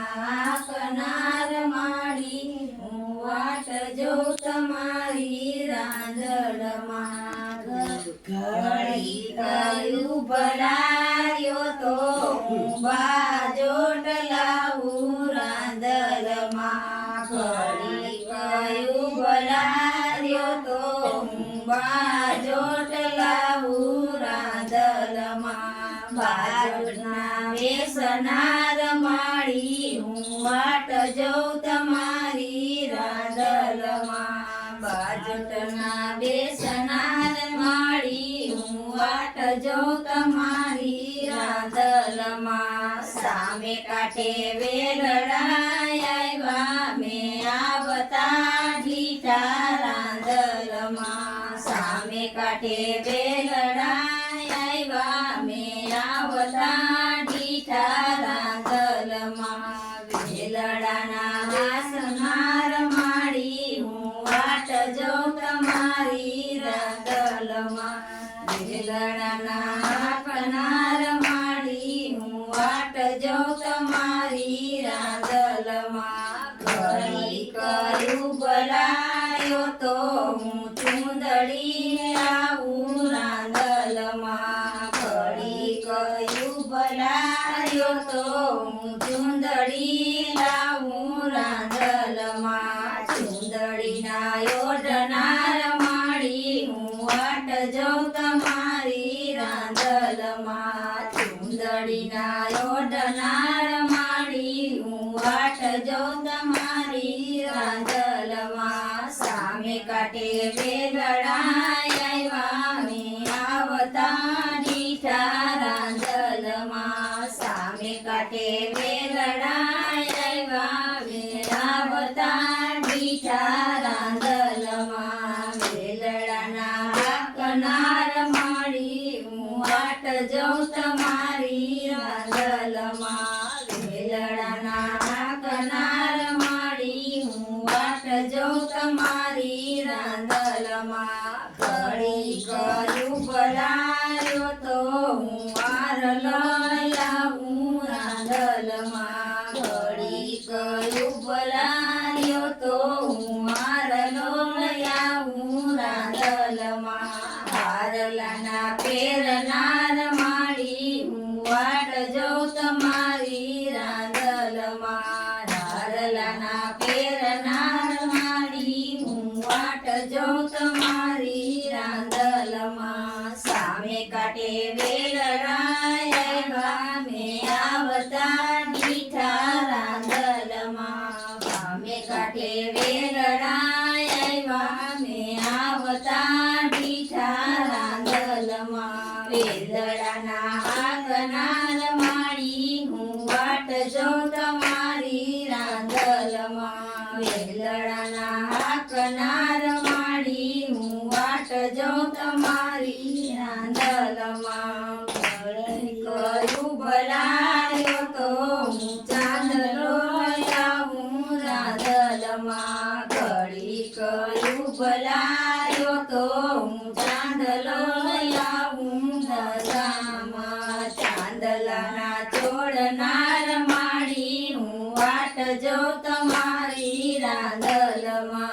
કનાર માડી હું વાટ જોઉં તમારી રાંદળમાં ઘડી કયું ભલાયો તો હું બાજોટ લાવું રાંદળમાં ઘડી કયું ભલાયો તો હું બાજોટ લાવું રાંદળમાં બાજોટના વેસનાર માડી હું વાટ જોઉં તમારી રાંદળમાં બાજોટના બેસનાર માડી હું વાટ જોઉં તમારી રાંદળમાં સામે કાંઠે વેલડા આવ્યા મેં આવતા ઢીઠા રાંદળમાં સામે કાંઠે વેલડા આવ્યા મેં આવતા ઢીઠા રાંદળમાં વેલડાના વાસનાર માડી હું વાટ જોઉં તમારી રાંદળમાં વેલડાના કનાર માડી હું વાટ જોઉં તમારી રાંદળમાં ઘડી કયું ભલાયો તો હું ચૂંદડી લાવું રાંદળમાં ઘડી કયું ભલાયો તો હું ચૂંદડી લાવું રાંદળમાં ચૂંદડીના યોડનાર માડી હું વાટ જોઉં તમારી રાંદળમાં ચૂંદડીના યોડનાર માડી હું વાટ જોઉં તમારી રાંદળમાં સામે કાંઠે વેલડા આવ્યા મેં આવતા ઢીઠા રાંદળમાં સામે કાંઠે વેલડા આવ્યા મેં આવતા ઢીઠા રાંદળમાં વેલડાના કનાર માડી હું વાટ જોઉં તમારી રાંદળમાં વેલડાના કનાર માડી હું વાટ જોઉં તમારી રાંદળમાં ઘડી કયું ભલાયો તો હું વાર લાવું રાંદળમાં ઘડી કયું ભલાયો તો હું વાર લાવું રાંદળમાં હારલાના પેરનાર માડી હું વાટ જોઉં તમારી રાંદળમાં હારલાના પેરનાર માડી હું વાટ જોઉં તમારી રાંદળમાં સામે કાંઠે વેલડા આવ્યા મેં આવતા ઢીઠા રાંદળમાં સામે કાંઠે વેલડા આવ્યા મેં આવતા ઢીઠા રાંદળમાં વેલડાના કનાર માડી હું વાટ જોઉં તમારી રાંદળમાં વેલડાના કનાર માડી હું વાટ જોઉં તમારી રાંદળમાં કયું ભલાયો તો હું ચાંદલો લાવું રાંદળમાં ઘડી કયું ભલાયો તો હું ચાંદલો લાવું રાંદળમાં ચાંદલાના ચોળનાર માડી હું વાટ જોઉં તમારી રાંદળમાં